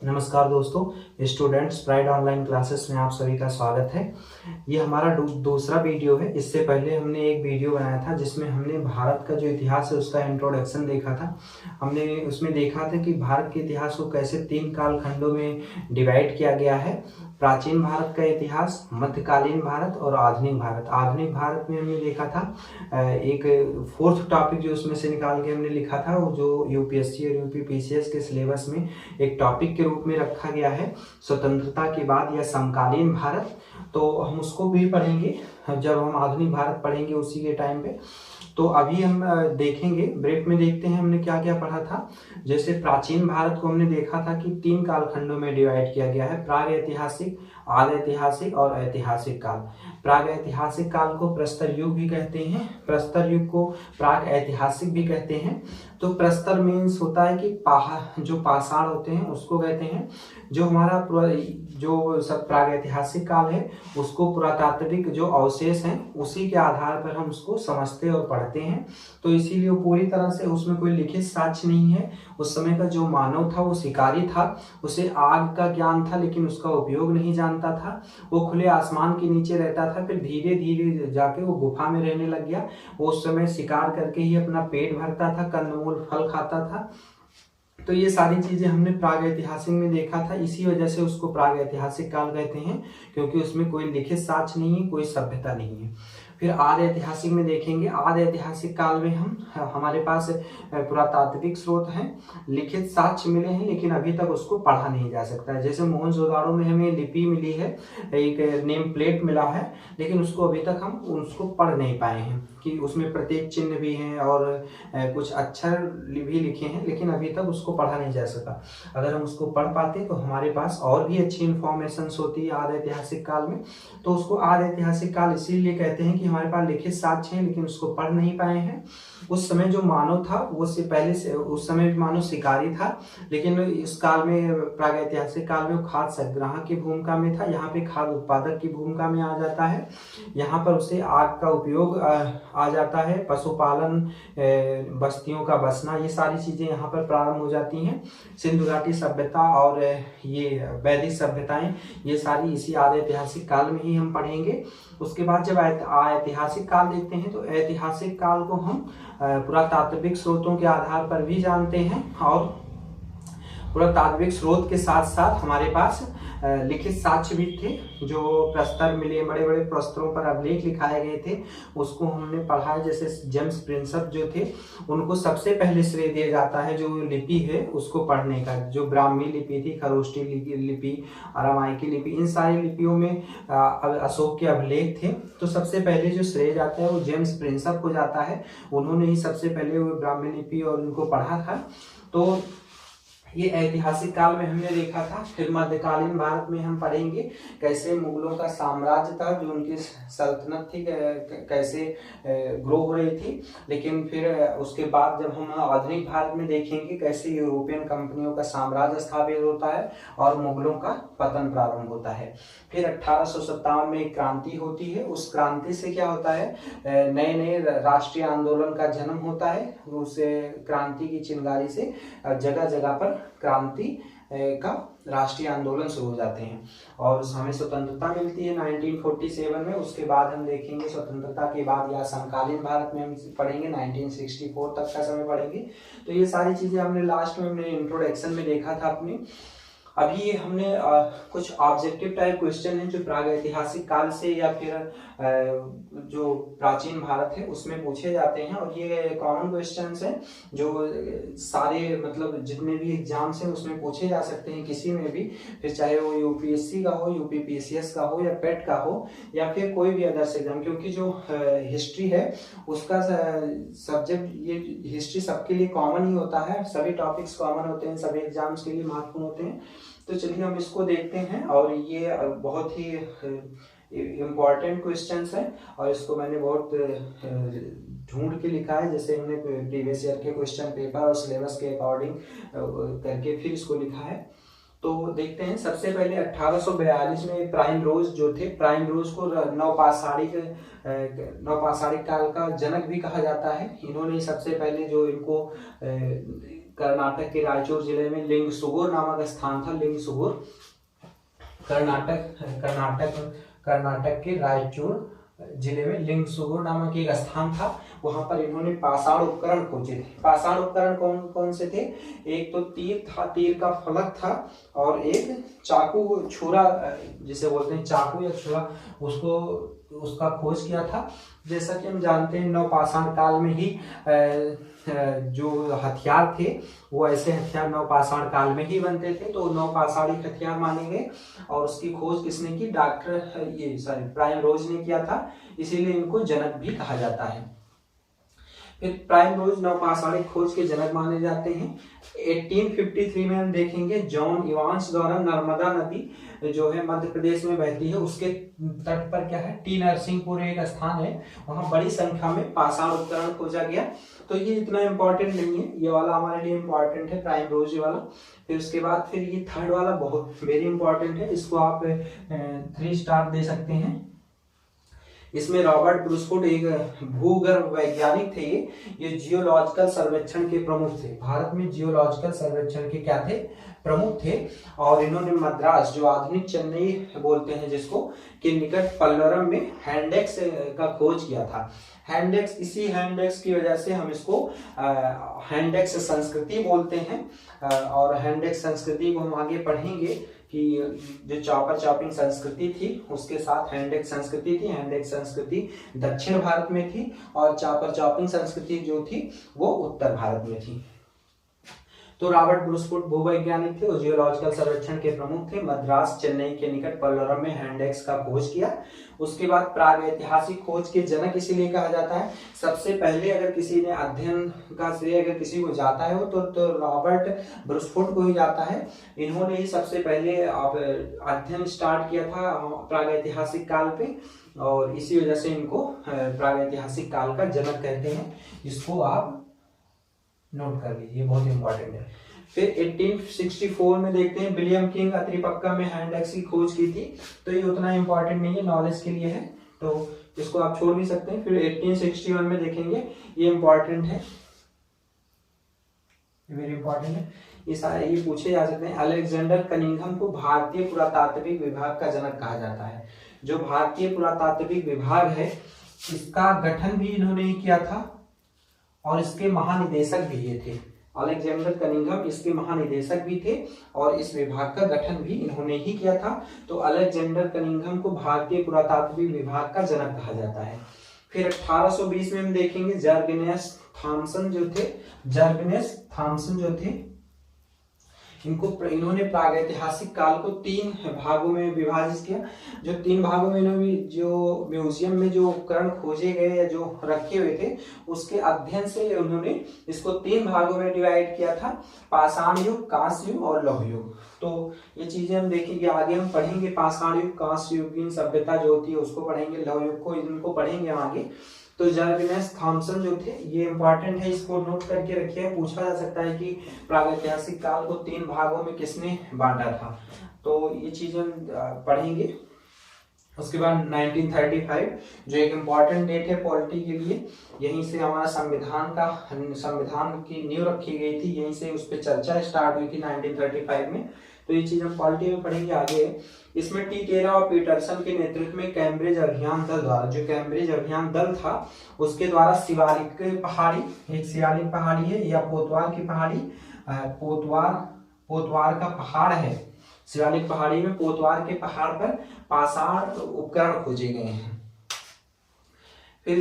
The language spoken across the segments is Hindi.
नमस्कार दोस्तों, स्टूडेंट्स प्राइड ऑनलाइन क्लासेस में आप सभी का स्वागत है। ये हमारा दूसरा वीडियो है। इससे पहले हमने एक वीडियो बनाया था जिसमें हमने भारत का जो इतिहास है उसका इंट्रोडक्शन देखा था। हमने उसमें देखा था कि भारत के इतिहास को कैसे 3 कालखंडों में डिवाइड किया गया है। प्राचीन भारत का इतिहास, मध्यकालीन भारत और आधुनिक भारत। आधुनिक भारत में हमने देखा था एक फोर्थ टॉपिक जो उसमें से निकाल के हमने लिखा था, वो जो यूपीएससी और यूपीपीसीएस के सिलेबस में एक टॉपिक के रूप में रखा गया है, स्वतंत्रता के बाद या समकालीन भारत। तो हम उसको भी पढ़ेंगे जब हम आधुनिक भारत पढ़ेंगे उसी के टाइम पे। तो अभी हम देखेंगे, ब्रेक में देखते हैं हमने क्या क्या पढ़ा था। जैसे प्राचीन भारत को हमने देखा था कि 3 कालखंडों में डिवाइड किया गया है, प्राग ऐतिहासिक, आद ऐतिहासिक और ऐतिहासिक काल। प्राग ऐतिहासिक काल को प्रस्तर युग भी कहते हैं, प्रस्तर युग को प्राग ऐतिहासिक भी कहते हैं। तो प्रस्तर मीन्स होता है कि जो पाषाण होते हैं उसको कहते हैं। जो हमारा जो सब प्राग ऐतिहासिक काल है उसको पुरातात्विक जो अवशेष हैं उसी के आधार पर हम उसको समझते और पढ़ते हैं। तो इसीलिए पूरी तरह से उसमें कोई लिखित साक्ष्य नहीं है। उस समय का जो मानव था वो शिकारी था, उसे आग का ज्ञान था लेकिन उसका उपयोग नहीं जानता था। वो खुले आसमान के नीचे रहता था, फिर धीरे धीरे जाके वो गुफा में रहने लग गया। वो उस समय शिकार करके ही अपना पेट भरता था, कंदमूल फल खाता था। तो ये सारी चीजें हमने प्राग ऐतिहासिक में देखा था। इसी वजह से उसको प्राग ऐतिहासिक काल कहते हैं, क्योंकि उसमें कोई लिखित साक्ष्य नहीं है, कोई सभ्यता नहीं है। फिर आद ऐतिहासिक में देखेंगे। आद ऐतिहासिक काल में हमारे पास पुरातात्विक स्रोत हैं, लिखित साक्ष्य मिले हैं, लेकिन अभी तक उसको पढ़ा नहीं जा सकता है। जैसे मोहनजोदाड़ो में हमें लिपि मिली है, एक नेम प्लेट मिला है, लेकिन उसको अभी तक हम उसको पढ़ नहीं पाए हैं कि उसमें प्रतीक चिन्ह भी हैं और कुछ अक्षर भी लिखे हैं, लेकिन अभी तक उसको पढ़ा नहीं जा सका। अगर हम उसको पढ़ पाते तो हमारे पास और भी अच्छी इंफॉर्मेशन होती है आद ऐतिहासिक काल में। तो उसको आद ऐतिहासिक काल इसीलिए कहते हैं कि हमारे पास लिखित साक्ष्य हैं लेकिन उसको पढ़ नहीं पाए हैं। उस समय जो मानव था वो से पहले से उस समय मानव शिकारी था, लेकिन इस काल में प्रागैतिहासिक काल में वो खाद्य संग्राहक की भूमिका में था। यहाँ पे खाद्य उत्पादक की भूमिका में आ जाता है। यहाँ पर उसे आग का उपयोग आ जाता है, पशुपालन, बस्तियों का बसना, ये सारी चीजें यहाँ पर प्रारंभ हो जाती हैं। सिंधु घाटी सभ्यता और ये वैदिक सभ्यताएं, ये सारी इसी आदि ऐतिहासिक काल में ही हम पढ़ेंगे। उसके बाद जब ऐतिहासिक काल देखते हैं तो ऐतिहासिक काल को हम पुरातात्विक स्रोतों के आधार पर भी जानते हैं, और पुरातात्विक स्रोत के साथ साथ हमारे पास लिखित साक्ष्य भी थे। जो प्रस्तर मिले, बड़े बड़े प्रस्तरों पर अभिलेख लिखाए गए थे, उसको हमने पढ़ा है। जैसे जेम्स प्रिंसप जो थे, उनको सबसे पहले श्रेय दिया जाता है जो लिपि है उसको पढ़ने का। जो ब्राह्मी लिपि थी, खरोष्टी लिपि, अरामाई की लिपि, इन सारी लिपियों में अशोक के अभिलेख थे। तो सबसे पहले जो श्रेय जाता है वो जेम्स प्रिंसप को जाता है। उन्होंने ही सबसे पहले वो ब्राह्मी लिपि और उनको पढ़ा था। तो ये ऐतिहासिक काल में हमने देखा था। फिर मध्यकालीन भारत में हम पढ़ेंगे कैसे मुगलों का साम्राज्य था, जो उनकी सल्तनत थी कैसे ग्रो हो रही थी। लेकिन फिर उसके बाद जब हम आधुनिक भारत में देखेंगे कैसे यूरोपियन कंपनियों का साम्राज्य स्थापित होता है और मुगलों का पतन प्रारंभ होता है। फिर 1857 में एक क्रांति होती है। उस क्रांति से क्या होता है, नए नए राष्ट्रीय आंदोलन का जन्म होता है। उस क्रांति की चिंगारी से जगह जगह पर क्रांति का राष्ट्रीय आंदोलन शुरू हो जाते हैं और हमें स्वतंत्रता मिलती है 1947 में। उसके बाद हम देखेंगे स्वतंत्रता के बाद या समकालीन भारत में हम पढ़ेंगे 1964 तक का समय पढ़ेंगे। तो ये सारी चीजें हमने लास्ट में हमने इंट्रोडक्शन में देखा था अपने। अभी हमने कुछ ऑब्जेक्टिव टाइप क्वेश्चन हैं जो प्राग ऐतिहासिक काल से या फिर जो प्राचीन भारत है उसमें पूछे जाते हैं, और ये कॉमन क्वेश्चंस हैं जो सारे मतलब जितने भी एग्जाम्स हैं उसमें पूछे जा सकते हैं, किसी में भी। फिर चाहे वो यूपीएससी का हो, यूपीपीसीएस का हो, या पेट का हो, या फिर कोई भी अदर्स एग्जाम। क्योंकि जो हिस्ट्री है उसका सब्जेक्ट, ये हिस्ट्री सबके लिए कॉमन ही होता है, सभी टॉपिक्स कॉमन होते हैं, सभी एग्जाम्स के लिए महत्वपूर्ण होते हैं। तो चलिए हम इसको देखते हैं, और ये बहुत ही इम्पॉर्टेंट क्वेश्चंस हैं और इसको मैंने बहुत ढूंढ के लिखा है। जैसे हमने प्रीवियस ईयर के क्वेश्चन पेपर और सिलेबस के अकॉर्डिंग करके फिर इसको लिखा है। तो देखते हैं। सबसे पहले 1842 में प्राइम रोज जो थे, प्राइम रोज को नवपाषाणिक काल का जनक भी कहा जाता है। इन्होंने सबसे पहले जो इनको कर्नाटक के रायचूर जिले में लिंगसुगुर नामक स्थान था। लिंगसुगुर कर्नाटक के रायचूर जिले में लिंगसुगुर नामक एक स्थान था। वहां पर इन्होंने पाषाण उपकरण खोजे थे। पाषाण उपकरण कौन कौन से थे? एक तो तीर था, तीर का फलक था, और एक चाकू छुरा जिसे बोलते हैं, चाकू या छुरा, उसका खोज किया था। जैसा कि हम जानते हैं नवपाषाण काल में ही जो हथियार थे वो ऐसे हथियार नवपाषाण काल में ही बनते थे, तो नवपाषाणिक हथियार माने गए। और उसकी खोज किसने की? प्राइमरोज ने किया था, इसीलिए इनको जनक भी कहा जाता है। फिर प्राइमरोज नवपाषाणिक खोज के जनक माने जाते हैं। 1853 में हम देखेंगे जॉन इवांस द्वारा नर्मदा नदी जो है मध्य प्रदेश में बहती है, उसके तट पर क्या है, टी नरसिंहपुर एक स्थान है, वहां बड़ी संख्या में पाषाण उपकरण खोजा गया। तो ये इतना इंपॉर्टेंट नहीं है, ये वाला हमारे लिए इंपॉर्टेंट है, प्राइमरोज वाला। फिर उसके बाद फिर ये थर्ड वाला बहुत वेरी इंपॉर्टेंट है, इसको आप 3 स्टार दे सकते हैं। इसमें रॉबर्ट ब्रूसफुट एक भूगर्भ वैज्ञानिक थे। ये जियोलॉजिकल सर्वेक्षण के प्रमुख थे। भारत में जियोलॉजिकल सर्वेक्षण के क्या थे? प्रमुख थे। और इन्होंने मद्रास, जो आधुनिक चेन्नई बोलते हैं जिसको, के निकट पल्लवरम में हैंडेक्स का खोज किया था। हैंडेक्स, इसी हैंडेक्स की वजह से हम इसको हैंडेक्स संस्कृति बोलते हैं। और हैंडेक्स संस्कृति को हम आगे पढ़ेंगे कि जो चॉपर चॉपिंग संस्कृति थी उसके साथ हैंडेक्स संस्कृति थी। हैंडेक्स संस्कृति दक्षिण भारत में थी और चॉपर चॉपिंग संस्कृति जो थी वो उत्तर भारत में थी। तो रॉबर्ट ब्रूसफुट भूवैज्ञानिक थे और जियोलॉजिकल सर्वेक्षण के प्रमुख थे। मद्रास चेन्नई के निकट पल्लवरम में हैंडेक्स का खोज किया। उसके बाद प्रागैतिहासिक खोज के जनक इसीलिए कहा जाता है। सबसे पहले अगर किसी ने अध्ययन का श्रेय अगर किसी को जाता है तो रॉबर्ट ब्रूसफुट को ही जाता है। इन्होंने ही सबसे पहले अध्ययन स्टार्ट किया था प्रागैतिहासिक काल पे, और इसी वजह से इनको प्रागैतिहासिक काल का जनक कहते हैं। इसको आप नोट कर लीजिए, बहुत इंपॉर्टेंट है। फिर 1864 में देखते हैं विलियम किंग अत्रिपक्का में हैंडेक्स की खोज की थी। तो ये उतना इंपॉर्टेंट नहीं है, नॉलेज के लिए है, तो इसको आप छोड़ भी सकते हैं। फिर 1861 में देखेंगे, ये इंपॉर्टेंट है, वेरी इंपॉर्टेंट है। ये पूछे जा सकते हैं। अलेक्जेंडर कनिंघम को भारतीय पुरातात्विक विभाग का जनक कहा जाता है। जो भारतीय पुरातात्विक विभाग है इसका गठन भी इन्होंने ही किया था और इसके महानिदेशक भी ये थे। अलेक्जेंडर कनिंघम इसके महानिदेशक भी थे और इस विभाग का गठन भी इन्होंने ही किया था। तो अलेक्जेंडर कनिंघम को भारतीय पुरातात्विक विभाग का जनक कहा जाता है। फिर 1820 में हम देखेंगे जर्गेनियस थॉमसन जो थे इन्होंने प्रागैतिहासिक काल को 3 भागों में विभाजित किया। जो 3 भागों में इन्होंने जो म्यूजियम में जो उपकरण खोजे गए या जो रखे हुए थे उसके अध्ययन से उन्होंने इसको 3 भागों में डिवाइड किया था, पाषाण युग, कांस्य युग और लौह युग। तो ये चीजें हम देखेंगे, आगे हम पढ़ेंगे। पाषाण युग, कांस्य युग की सभ्यता जो होती है उसको पढ़ेंगे, लौह युग को इनको पढ़ेंगे आगे। तो जर्गेनियस थॉमसन जो थे ये इंपॉर्टेंट है, इसको नोट करके रखिए। पूछा जा सकता है कि प्रागैतिहासिक काल को 3 भागों में किसने बांटा था, तो ये चीजें पढ़ेंगे। उसके बाद 1935 जो एक इम्पॉर्टेंट डेट है पॉलिटी के लिए, यहीं से हमारा संविधान की नींव रखी गई थी, यहीं से उस पर चर्चा स्टार्ट हुई थी 1935 में। तो ये चीज हम पॉलिटी में पढ़ेंगे आगे। इसमें टी टेरा और पीटरसन के नेतृत्व में कैम्ब्रिज अभियान दल द्वारा, जो कैम्ब्रिज अभियान दल था उसके द्वारा शिवालिक पहाड़ी, एक शिवालिक पहाड़ी है या पोतवार की पहाड़ी, पोतवार का पहाड़ है। शिवालिक पहाड़ी में पोतवार के पहाड़ पर पाषाण उपकरण खोजे गए हैं। फिर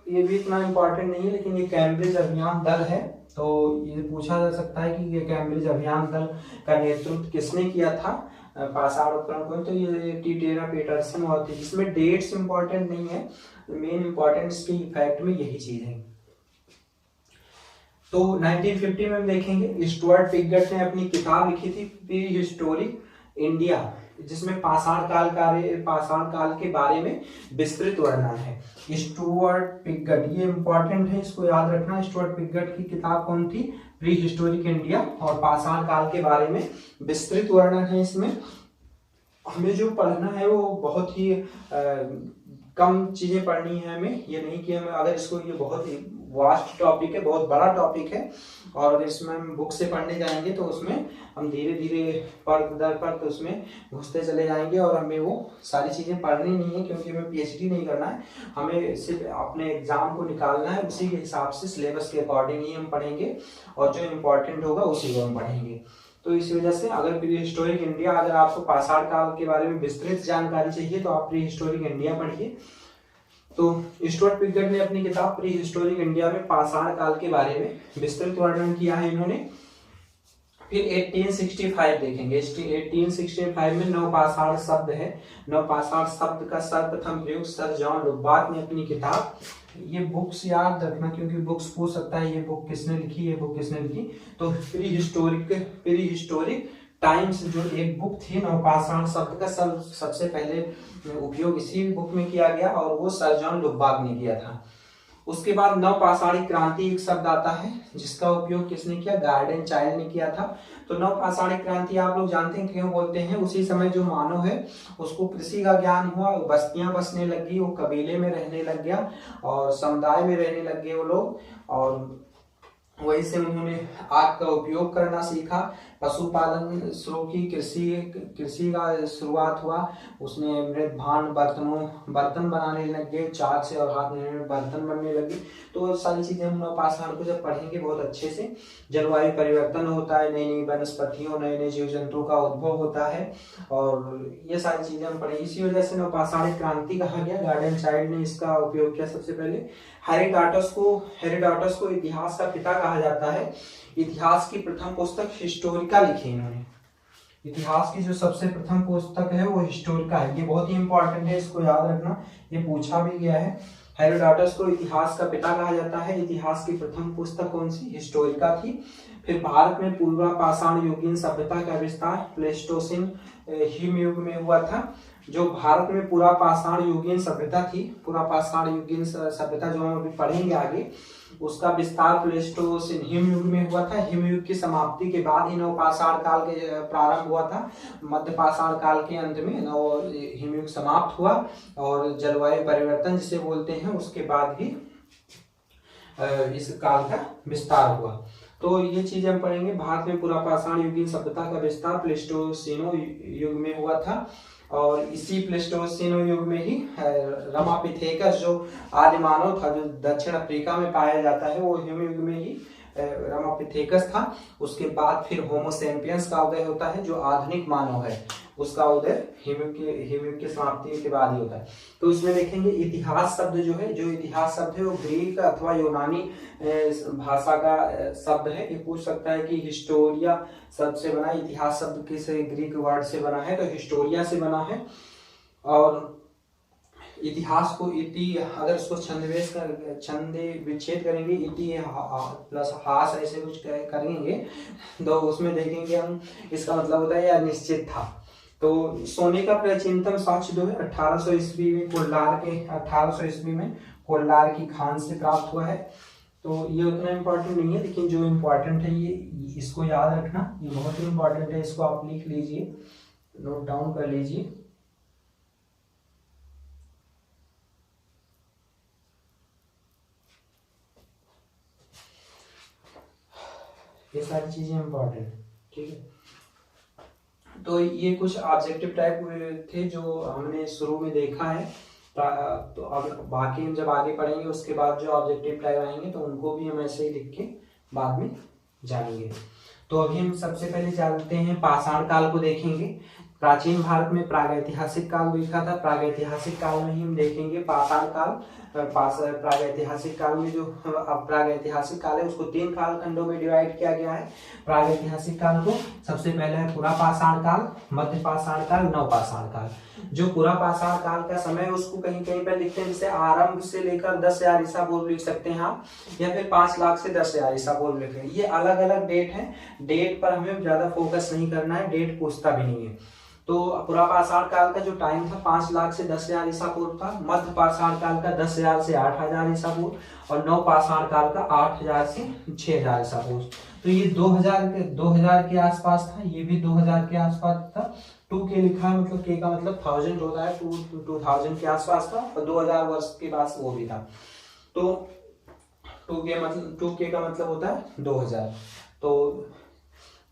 ये भी इतना इम्पोर्टेंट नहीं है, लेकिन ये कैम्ब्रिज अभियान दल है, तो ये पूछा जा सकता है कि ये कैम्ब्रिज अभियान दल का नेतृत्व किसने किया था पाषाण उपकरण को, तो ये टी टेरा पीटरसन हुआ थी। इसमें डेट्स इंपॉर्टेंट नहीं है, मेन इंपॉर्टेंट इसके इफेक्ट में यही चीज है। तो 1950 में हम देखेंगे स्टुअर्ट पिगट ने अपनी किताब लिखी थी प्री हिस्टोरिक इंडिया, जिसमें पाषाण काल के बारे में विस्तृत वर्णन है। स्टुअर्ट पिगट, ये इंपॉर्टेंट है, इसको याद रखना। स्टुअर्ट पिगट की किताब कौन थी? प्री हिस्टोरिक इंडिया, और पाषाण काल के बारे में विस्तृत वर्णन है। इसमें हमें जो पढ़ना है वो बहुत ही कम चीजें पढ़नी है हमें, ये नहीं कि हमें अगर इसको ये बहुत ही वास्ट टॉपिक है, बहुत बड़ा टॉपिक है, और अगर इसमें हम बुक से पढ़ने जाएंगे तो उसमें हम धीरे धीरे पर्त दर पर्त उसमें घुसते चले जाएंगे, और हमें वो सारी चीज़ें पढ़नी नहीं है, क्योंकि हमें पीएचडी नहीं करना है, हमें सिर्फ अपने एग्जाम को निकालना है। उसी के हिसाब से सिलेबस के अकॉर्डिंग ही हम पढ़ेंगे, और जो इम्पोर्टेंट होगा उसी को हम पढ़ेंगे। तो इस वजह से अगर प्री हिस्टोरिक इंडिया, अगर आपको पाषाण काल के बारे में विस्तृत जानकारी चाहिए तो आप प्री हिस्टोरिक इंडिया पढ़िए। तो स्टुअर्ट पिगट ने अपनी किताब प्री हिस्टोरिक इंडिया में पाषाण काल के बारे में विस्तृत वर्णन किया है इन्होंने। फिर 1865 देखेंगे। 1865 में नवपाषाण शब्द है। नवपाषाण शब्द का सर्वप्रथम प्रयोग सर जॉन लुबार्ट ने अपनी किताब, ये बुक्स याद रखना क्योंकि बुक्स पूछ सकता है ये बुक किसने लिखी, ये बुक किसने लिखी। तो प्री हिस्टोरिक टाइम्स जो एक बुक थी, नवपाषाण शब्द का सबसे पहले उपयोग इसी बुक में किया गया, और वो सर जॉन लुबार्ट ने किया था। उसके बाद नवपाषाणिक क्रांति एक शब्द आता है जिसका उपयोग किसने किया, गार्डन चाइल्ड ने किया था। तो नवपाषाणिक क्रांति आप लोग जानते हैं क्यों बोलते हैं, उसी समय जो मानव है उसको कृषि का ज्ञान हुआ, बस्तियां बसने लगी, वो कबीले में रहने लग गया और समुदाय में रहने लग गए वो लोग, और वहीं से उन्होंने आग का उपयोग करना सीखा, पशुपालन शुरू की, कृषि का शुरुआत हुआ, उसने मृत भांड बर्तन बनाने लग गए, चाक से और हाथ में बर्तन बनने लगे। तो सारी चीजें हम नवपाषाण को जब पढ़ेंगे बहुत अच्छे से, जलवायु परिवर्तन होता है, नई नई वनस्पतियों, नए नए जीव जंतु का उद्भव होता है, और ये सारी चीजें हम पढ़ेंगे। इसी वजह से नवपाषाणिक क्रांति कहा गया। गार्डन चाइल्ड ने इसका उपयोग किया सबसे पहले। हेरोडोटस को इतिहास का पिता कहा जाता है। इतिहास की प्रथम पुस्तक हिस्टोरिका लिखी इन्होंने। इतिहास की जो सबसे प्रथम पुस्तक है वो हिस्टोरिका है। ये बहुत ही इंपॉर्टेंट है, इसको याद रखना, ये पूछा भी गया है। हेरोडोटस को इतिहास का पिता कहा जाता है। इतिहास की प्रथम पुस्तक कौन सी, हिस्टोरिका थी। फिर भारत में पूर्वा पाषाण युगीन सभ्यता का विस्तार प्लेस्टोसिन हिमयुग में हुआ था। जो भारत में पूरा पाषाण युगीन सभ्यता थी, पूरा पाषाण युगीन सभ्यता जो हम अभी पढ़ेंगे आगे, उसका विस्तार प्लेस्टोसिन हिमयुग में हुआ था। हिमयुग की समाप्ति के बाद ही नवपाषाण काल के प्रारंभ हुआ था। मध्य पाषाण काल के अंत में हिमयुग समाप्त हुआ, और जलवायु परिवर्तन जिसे बोलते हैं उसके बाद ही इस काल का विस्तार हुआ। तो ये चीजें हम पढ़ेंगे। भारत में पूरा पाषाण युगीन सभ्यता का विस्तार प्लेस्टोसिनो युग में हुआ था, और इसी प्लेस्टोसिनो युग में ही रमापिथेकस जो आदि मानव था, जो दक्षिण अफ्रीका में पाया जाता है, वो हिमयुग में ही रमापिथेकस था। उसके बाद फिर होमो सेपियंस का उदय होता है, जो आधुनिक मानव है, उसका उदय हिमयुग की समाप्ति के बाद ही होता है। तो इसमें देखेंगे इतिहास शब्द जो इतिहास शब्द है वो ग्रीक अथवा यूनानी भाषा का शब्द है। ये पूछ सकता है कि हिस्टोरिया शब्द से बना, इतिहास शब्द किस ग्रीक वर्ड से बना है, तो हिस्टोरिया से बना है। और इतिहास को अगर उसको छंदे विच्छेद करेंगे, इति प्लस हास ऐसे कुछ करेंगे, तो उसमें देखेंगे हम इसका मतलब होता है यह निश्चित था। तो सोने का प्राचीनतम साक्ष्य जो है 1800 ईस्वी में कोल्लार की खान से प्राप्त हुआ है। तो ये उतना इम्पोर्टेंट नहीं है, लेकिन जो इम्पोर्टेंट है ये इसको याद रखना, ये बहुत ही इम्पोर्टेंट है। इसको आप लिख लीजिए, नोट डाउन कर लीजिए। ये सारी चीजें इम्पोर्टेंट है, ठीक है। तो ये कुछ ऑब्जेक्टिव टाइप थे जो हमने शुरू में देखा है। तो अब बाकी हम जब आगे पढ़ेंगे उसके बाद जो ऑब्जेक्टिव टाइप आएंगे तो उनको भी हम ऐसे ही लिख के बाद में जानेंगे। तो अभी हम सबसे पहले जानते हैं पाषाण काल को देखेंगे। प्राचीन भारत में प्रागैतिहासिक काल लिखा था। प्रागैतिहासिक काल में ही हम देखेंगे पाषाण काल। प्रागैतिहासिक काल में जो प्रागैतिहासिक काल है उसको 3 कालखंडों में डिवाइड किया गया है। प्रागैतिहासिक काल को सबसे पहले है पुरा पाषाण काल, मध्य पाषाण काल, नवपाषाण काल। जो पुरा पाषाण काल का समय है उसको कहीं कहीं पर लिखते हैं, जैसे आरंभ से लेकर 10,000 ईसा पूर्व लिख सकते हैं आप, या फिर 5 लाख से 10,000 ईसा पूर्व लिख रहे हैं। ये अलग अलग डेट है, डेट पर हमें ज्यादा फोकस नहीं करना है, डेट पूछता भी नहीं है। तो पुरा पाषाण काल का जो टाइम था 5 लाख से 10,000 ईसा पूर्व था। मध्य पाषाण काल का 10,000 से 8,000 ईसा पूर्व, और नव पाषाण काल का 8,000 से 6,000 ईसा पूर्व। तो ये 2000 के आसपास था, ये भी 2000 के आसपास था। 2 के लिखा है, मतलब के का मतलब 1000 होता है, 2000 के आसपास था, और 2000 वर्ष के बाद वो भी था। तो 2K का मतलब होता है 2000। तो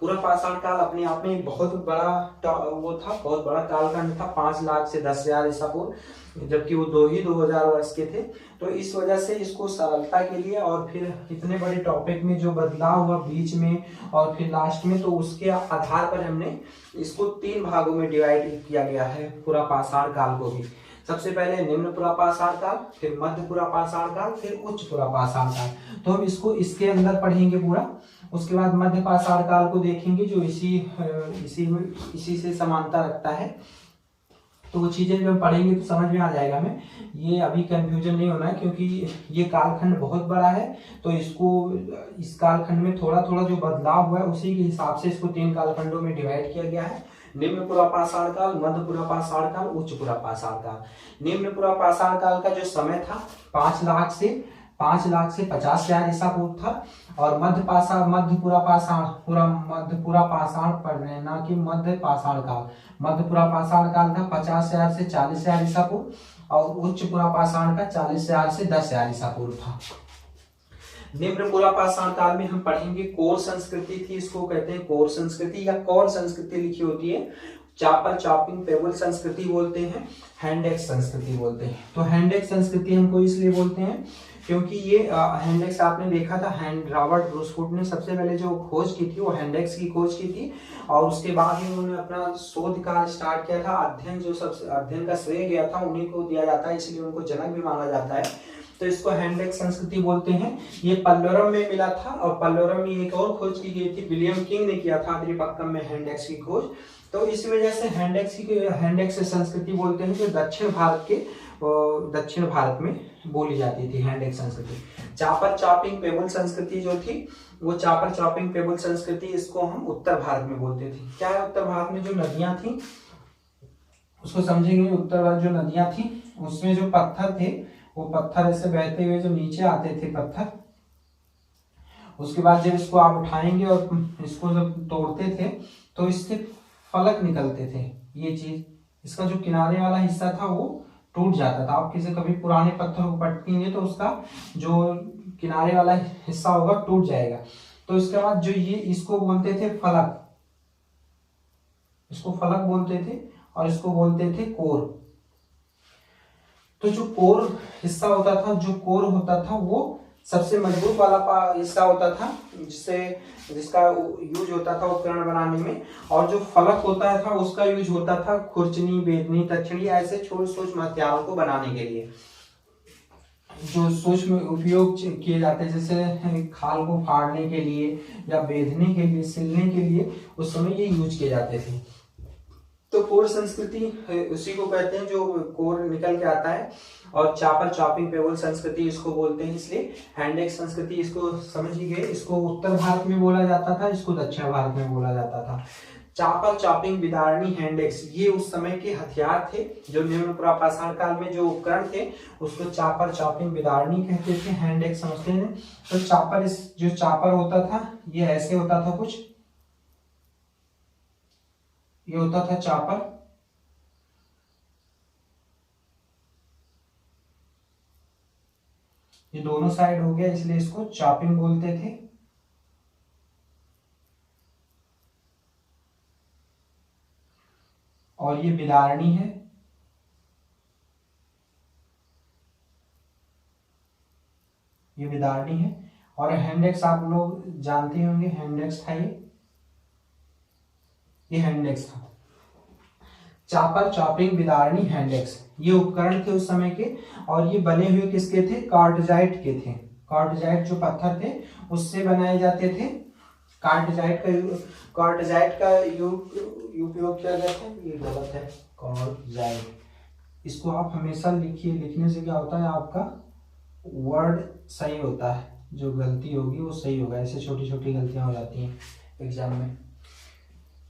पूरा पाषाण काल अपने आप में बहुत बड़ा वो था, बहुत बड़ा कालखंड था, 5 लाख से 10,000 ईसा पूर्व, जबकि वो 2000 वर्ष के थे। तो इस वजह से इसको सरलता के लिए और फिर इतने बड़े टॉपिक में जो बदलाव हुआ बीच में और फिर लास्ट में, तो उसके आधार पर हमने इसको 3 भागों में डिवाइड किया गया है पूरा पाषाण काल को भी। सबसे पहले निम्न पुरा पाषाण काल, फिर मध्य पुरा पाषाण काल, फिर उच्च पुरा पाषाण काल। तो हम इसको इसके अंदर पढ़ेंगे पूरा। उसके बाद मध्य पाषाण काल को देखेंगे जो इसी से समानता रखता है। तो वो चीजें जब पढ़ेंगे तो समझ में आ जाएगा हमें। ये अभी कंफ्यूजन नहीं होना है क्योंकि ये कालखंड बहुत बड़ा है, तो इसको इस कालखंड में थोड़ा थोड़ा जो बदलाव हुआ है उसी के हिसाब से इसको 3 कालखंडों में डिवाइड किया गया है। निम्न पुरा पाषाण काल, मध्य पुरा पाषाण काल, उच्च पुरा पाषाण काल। निम्न पुरा पाषाण काल का जो समय था 5 लाख से 50,000 ईसा पूर्व था। और मध्य पुरा पाषाण पढ़ रहे हैं, ना कि मध्य पाषाण काल। मध्य पुरा पाषाण काल था 50,000 से 40,000 ईसा पूर्व और उच्च पुरा पाषाण का 40,000 से 10,000 ईसा पूर्व था। निम्न पुरा पाषाण काल में हम पढ़ेंगे कौर संस्कृति थी, इसको कहते हैं कौर संस्कृति या कौर संस्कृति लिखी होती है। चापर चॉपिंग पेबल संस्कृति बोलते हैं, हैंडेक्स संस्कृति बोलते हैं। तो हैंडेक्स संस्कृति हमको इसलिए बोलते हैं क्योंकि ये हैंडेक्स आपने देखा था, रॉबर्ट ब्रूसफुट ने सबसे पहले जो खोज की थी वो हैंडेक्स की खोज की थी। और उसके बाद ही उन्होंने अपना शोध कार्य स्टार्ट किया था। अध्ययन का श्रेय गया था उन्हीं को दिया जाता है, इसलिए उनको जनक भी माना जाता है। तो इसको हैंडेक्स संस्कृति बोलते हैं। ये पल्लोरम में मिला था और पल्लोरम में एक और खोज की गई थी, विलियम किंग ने किया था आद्रीपक्कम में हैंडेक्स की खोज। तो इस वजह से हैंडेक्स संस्कृति बोलते हैं, जो दक्षिण भारत में बोली जाती थी हैंडेक्स संस्कृति। चापर चॉपिंग पेबल संस्कृति जो थी वो चापर चॉपिंग पेबल संस्कृति, इसको हम उत्तर भारत में बोलते थे। क्या है, उत्तर भारत में जो नदियां थी उसको समझेंगे। उत्तर भारत जो नदियां थी उसमें जो पत्थर थे वो पत्थर ऐसे बहते हुए जो नीचे आते थे पत्थर, उसके बाद जब इसको आप उठाएंगे और इसको जब तोड़ते थे तो इससे फलक निकलते थे। ये चीज, इसका जो किनारे वाला हिस्सा था वो टूट जाता था। आप किसी कभी पुराने पत्थर को पटकेंगे तो उसका जो किनारे वाला हिस्सा होगा टूट जाएगा। तो इसके बाद जो ये इसको बोलते थे फलक, इसको फलक बोलते थे और इसको बोलते थे कोर। तो जो कोर हिस्सा होता था, जो कोर होता था वो सबसे मजबूत वाला हिस्सा होता था, जिसका यूज होता था उपकरण बनाने में। और जो फलक होता था उसका यूज होता था खुरचनी, बेदनी, तक्षणी ऐसे छोटे सूक्ष्म हथियारों को बनाने के लिए, जो सूक्ष्म उपयोग किए जाते हैं, जैसे खाल को फाड़ने के लिए या बेधने के लिए, सिलने के लिए उस समय ये यूज किए जाते थे। तो कोर संस्कृति उसी को कहते हैं जो कोर निकल के आता है। और चापर चॉपिंग पेबल संस्कृति इसको बोलते हैं। इसलिए हैंडेक्स संस्कृति इसको समझ ही गए, इसको उत्तर भारत में बोला जाता था, इसको दक्षिण भारत में बोला जाता था। चापर चॉपिंग विदारणी हैंडेक्स ये उस समय के हथियार थे, जो निम्न पुरा पाषाण काल में जो उपकरण थे उसको चापर चॉपिंग विदारणी कहते थे, हैंडेक्स समझते हैं। तो जो चापर होता था ये ऐसे होता था कुछ, ये होता था चापर। ये दोनों साइड हो गया इसलिए इसको चॉपिंग बोलते थे। और ये विदारणी है, ये विदारणी है। और हैंडेक्स आप लोग जानते होंगे, हैंडेक्स था ये हैंडेक्स था। चापर चॉपिंग विदारणी हैंडेक्स ये उपकरण थे उस समय के। और ये बने हुए किसके थे, कार्टजाइट के थे। कार्टजाइट जो पत्थर थे उससे बनाए जाते थे। कार्टजाइट का उपयोग किया जाता है, ये गलत है, कार्टजाइट। इसको आप हमेशा लिखिए, लिखने से क्या होता है आपका वर्ड सही होता है, जो गलती होगी वो सही होगा। ऐसे छोटी छोटी गलतियां हो जाती हैं एग्जाम में,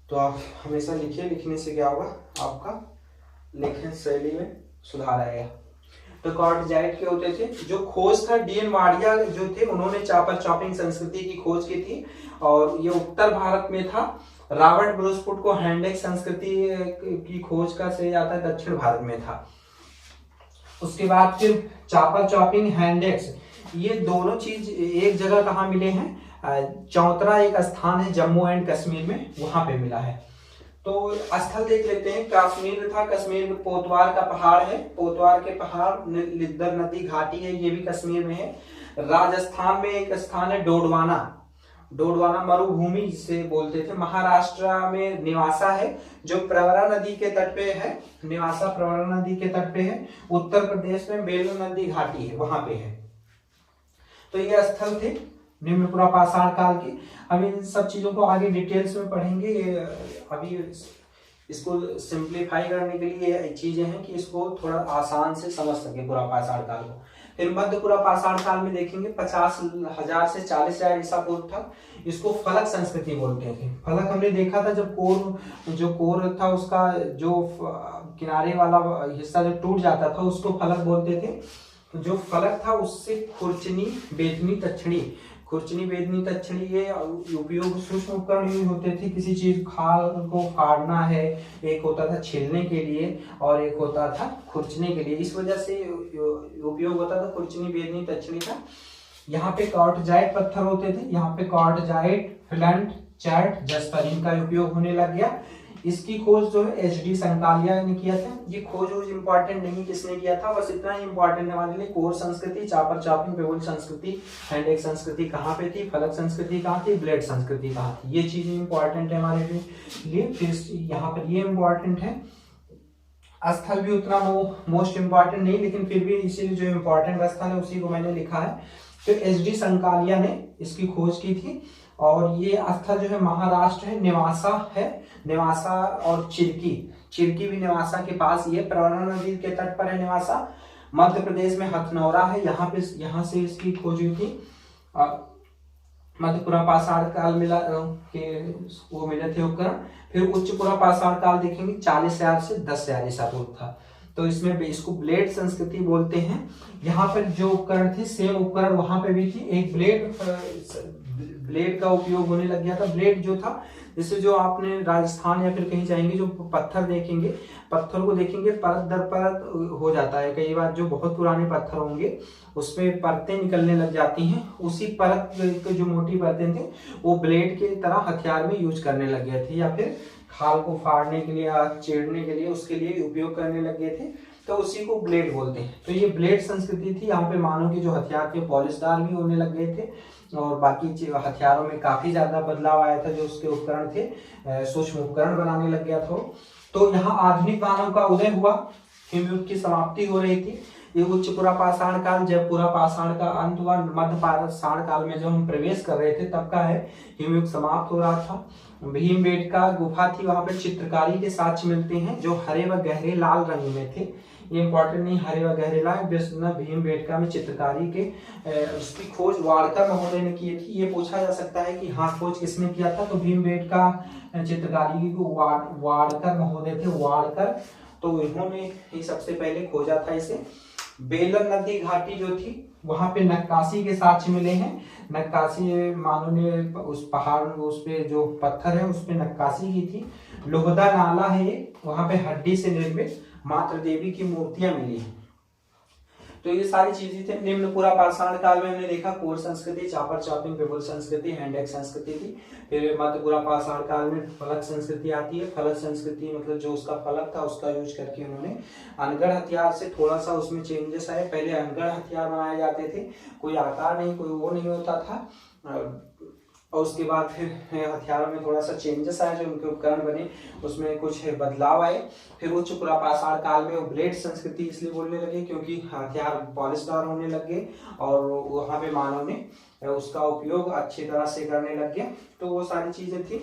तो आप हमेशा लिखिए, लिखने से क्या होगा आपका लेखन शैली में सुधार आएगा। तो कार्टजाइट के होते थे। जो खोज था डीएन वाडिया जो थे उन्होंने चापर चॉपिंग संस्कृति की खोज की थी और ये उत्तर भारत में था। रॉबर्ट ब्रूसफुट को हैंडेक्स संस्कृति की खोज का श्रेय जाता है, दक्षिण भारत में था। उसके बाद फिर चापर चॉपिंग हैंडेक्स ये दोनों चीज एक जगह कहाँ मिले हैं, चौतरा एक स्थान है जम्मू एंड कश्मीर में, वहां पे मिला है। तो स्थल देख लेते हैं। कश्मीर था, कश्मीर में पोतवार का पहाड़ है, पोतवार के पहाड़, लिद्दर नदी घाटी है, ये भी कश्मीर में है। राजस्थान में एक स्थान है डोडवाना, डोडवाना मरुभूमि जिसे बोलते थे। महाराष्ट्र में निवासा है जो प्रवरा नदी के तट पे है, निवासा प्रवरा नदी के तट पे है। उत्तर प्रदेश में बेलू नदी घाटी है, वहां पे है। तो ये स्थल थे निम्न पुरापाषाण काल के। अब इन सब चीजों को आगे डिटेल्स में पढ़ेंगे। अभी इसको सिंप्लीफाई करने के लिए ये चीजें हैं कि इसको थोड़ा आसान से समझ सके पुरापाषाण काल को। फिर मध्य पुरापाषाण काल में देखेंगे 50,000 से 40,000 ईसा पूर्व था। इसको फलक संस्कृति बोलते थे। फलक हमने देखा था जब कोर था उसका जो किनारे वाला हिस्सा जो टूट जाता था उसको फलक बोलते थे। तो जो फलक था उससे खुरचनी बेदनी तक्षणी, खुरचनी बेदनी तक्षणी ये उपयोग सूक्ष्म उपकरण यूज होते थे। किसी चीज खाल को फाड़ना है, एक होता था छीलने के लिए और एक होता था खुरचने के लिए, इस वजह से उपयोग होता था खुरचनी बेदनी तक्षणी का। यहाँ पे क्वार्टजाइट पत्थर होते थे, यहाँ पे क्वार्टजाइट, फ्लंट, चैट, जस्पर इनका उपयोग होने लग गया। इसकी खोज जो है HD संकालिया ने किया था। ये खोज इंपॉर्टेंट नहीं किसने किया था, बस इतना ही इंपॉर्टेंट है हमारे लिए। कोर संस्कृति, चापर चापिंग, पेबल संस्कृति, हैंडएक्स संस्कृति कहाँ पे थी, फलक संस्कृति कहाँ थी, ब्लेड संस्कृति कहाँ थी, ये चीजें इंपॉर्टेंट है हमारे लिए। फिर यहाँ पर ये इंपॉर्टेंट है। स्थल भी उतना मोस्ट इंपॉर्टेंट नहीं, लेकिन फिर भी इसीलिए जो इंपॉर्टेंट स्थल है उसी को मैंने लिखा है। तो HD संकालिया ने इसकी खोज की थी। और ये स्थल जो है महाराष्ट्र है, निवासा है, निवासा और चिरकी भी निवासा के पास, ये प्रवरा नदी के तट पर है निवासा। मध्य प्रदेश में हथनौरा है, यहाँ से इसकी खोज हुई थी। मध्य पुरापाषाण काल मिला के वो मिले थे उपकरण। फिर उच्च पुरापाषाण काल देखेंगे 40,000 से 10,000 ईसा पूर्व था। तो इसमें इसको ब्लेड संस्कृति बोलते हैं। यहाँ पर जो उपकरण थे सेम उपकरण वहां पे भी थी। एक ब्लेड का उपयोग होने लग गया था। ब्लेड जो था, जैसे जो आपने राजस्थान या फिर कहीं जाएंगे जो पत्थर देखेंगे, पत्थर को देखेंगे परत दर परत हो जाता है। कई बार जो बहुत पुराने पत्थर होंगे उसमें परतें निकलने लग जाती हैं। उसी परत के जो मोटी परतें थे वो ब्लेड के तरह हथियार में यूज करने लग गए थे, या फिर खाल को फाड़ने के लिए या चीरने के लिए उसके लिए उपयोग करने लग गए थे। तो उसी को ब्लेड बोलते हैं। तो ये ब्लेड संस्कृति थी। यहाँ पे मानव के जो हथियार थे पॉलिशदार भी होने लग गए थे और बाकी हथियारों में काफी ज्यादा बदलाव आया था। जो उसके उपकरण थे सूक्ष्म उपकरण बनाने लग गया था। तो यहाँ आधुनिक मानव का उदय हुआ, हिमयुग की समाप्ति हो रही थी। ये उच्च पुरापाषाण काल, जब पुरापाषाण का अंत हुआ, मध्य पाषाण काल में जब हम प्रवेश कर रहे थे तब का है, हिमयुग समाप्त हो रहा था। भीमबेटका गुफा थी, वहां पर चित्रकारी के साक्ष्य मिलते हैं जो हरे व गहरे लाल रंग में थे। ये इंपॉर्टेंट नहीं, हरे व गहरे लाल। भीमबेटका में चित्रकारी के उसकी खोज वाड़कर महोदय ने की थी। ये पूछा जा सकता है कि हाँ खोज किसने किया था, तो भीमबेटका चित्रकारी को वाड़कर महोदय थे, वाड़कर। तो इन्होंने ही सबसे पहले खोजा था इसे। बेलन नदी घाटी जो थी वहां पे नक्काशी के साक्ष्य मिले हैं। नक्काशी मानव ने उस पहाड़, उस पे जो पत्थर है उस पे नक्काशी की थी। लोहदा नाला है, वहां पे हड्डी से निर्मित मातृ देवी की मूर्तियां मिली हैं। तो ये सारी चीजें थे। निम्न पुरापाषाण काल में हमने देखा कोर संस्कृति, चापर चापिंग, पेबल संस्कृति, हैंडएक्स संस्कृति थी। फिर मध्य पुरापाषाण काल में फलक संस्कृति आती है। फलक संस्कृति मतलब जो उसका फलक था उसका यूज करके उन्होंने अनगढ़ हथियार से थोड़ा सा उसमें चेंजेस आए। पहले अनगढ़ हथियार बनाए जाते थे, कोई आकार नहीं, कोई वो नहीं होता था। और उसके बाद फिर हथियारों में थोड़ा सा चेंजेस आए, जो उनके उपकरण बने उसमें कुछ बदलाव आए। फिर उच्च पुरापाषाण काल में वो ब्लेड संस्कृति इसलिए बोलने लगे क्योंकि हथियार पॉलिशदार होने लगे और वहां पे मानव ने उसका उपयोग अच्छी तरह से करने लग गए। तो वो सारी चीजें थी,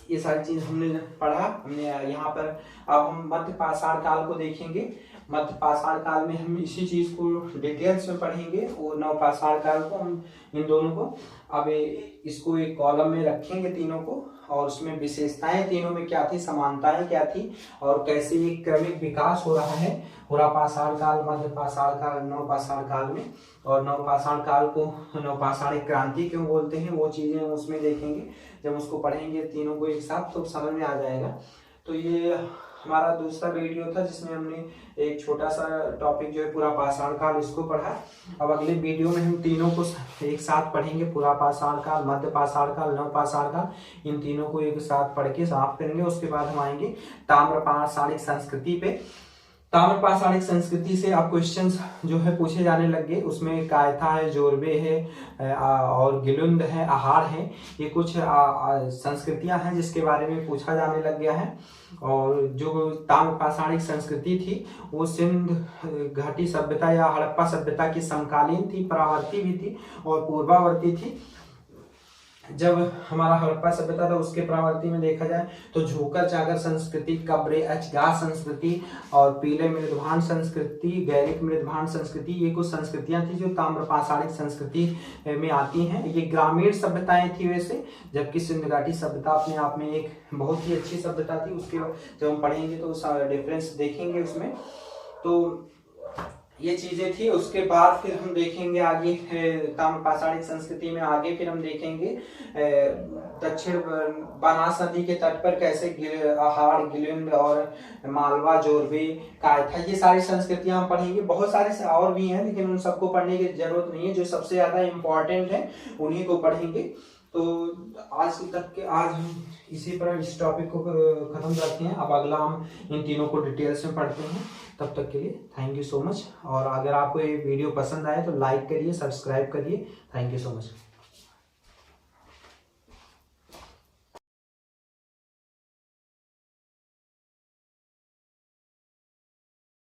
ये सारी चीज हमने पढ़ा। हमने यहाँ पर अब हम मध्य पाषाण काल को देखेंगे। मध्य पाषाण काल में हम इसी चीज को डिटेल्स में पढ़ेंगे और नव पाषाण काल को, हम इन दोनों को अब इसको एक कॉलम में रखेंगे तीनों को, और उसमें विशेषताएं तीनों में क्या थी, समानताएं क्या थी और कैसे एक क्रमिक विकास हो रहा है पुरापाषाण काल, मध्य पाषाण काल, नव पाषाण काल में। और नव पाषाण काल को नवपाषाण क्रांति क्यों बोलते हैं, वो चीजें हम उसमें देखेंगे। जब उसको पढ़ेंगे तीनों को एक साथ तो समझ में आ जाएगा। तो ये हमारा दूसरा वीडियो था जिसमें हमने एक छोटा सा टॉपिक जो है पूरा पाषाण काल इसको पढ़ा। अब अगले वीडियो में हम तीनों को एक साथ पढ़ेंगे, पूरा पाषाण काल, मध्य पाषाण काल, नव पाषाण काल, इन तीनों को एक साथ पढ़ के समाप्त करेंगे। उसके बाद हम आएंगे ताम्र पाषाणिक संस्कृति पे। ताम्र पाषाणिक संस्कृति से आप क्वेश्चंस जो है पूछे जाने लग गए। उसमें कायथा है, जोरबे है और गिलुंद है, आहार है, ये कुछ संस्कृतियां हैं जिसके बारे में पूछा जाने लग गया है। और जो ताम्र पाषाणिक संस्कृति थी वो सिंध घाटी सभ्यता या हड़प्पा सभ्यता की समकालीन थी, परावर्ती भी थी और पूर्वावर्ती थी। जब हमारा हड़प्पा सभ्यता था उसके परावर्ती में देखा जाए तो झोकर चाकर संस्कृति, कब्रे अचगा संस्कृति और पीले मृदभान संस्कृति, गैरिक मृदभान संस्कृति, ये कुछ संस्कृतियां थी जो ताम्र पाषाणिक संस्कृति में आती हैं। ये ग्रामीण सभ्यताएं थी वैसे, जबकि सिंध घाटी सभ्यता अपने आप में एक बहुत ही अच्छी सभ्यता थी। उसके जब हम पढ़ेंगे तो डिफरेंस देखेंगे उसमें। तो ये चीजें थी। उसके बाद फिर हम देखेंगे आगे ताम्र पाषाणिक संस्कृति में आगे फिर हम देखेंगे दक्षिण बनास नदी के तट पर कैसे आहार, गिलिंद और मालवा, जोरबे, कायथा, ये सारी संस्कृतियां हम पढ़ेंगे। बहुत सारे और भी हैं लेकिन उन सबको पढ़ने की जरूरत नहीं है, जो सबसे ज्यादा इम्पोर्टेंट है उन्हीं को पढ़ेंगे। तो आज हम इसी पर इस टॉपिक को खत्म करते हैं। अब अगला हम इन तीनों को डिटेल्स में पढ़ते हैं। तब तक के लिए थैंक यू सो मच। और अगर आपको ये वीडियो पसंद आए तो लाइक करिए, सब्सक्राइब करिए। Thank you so much.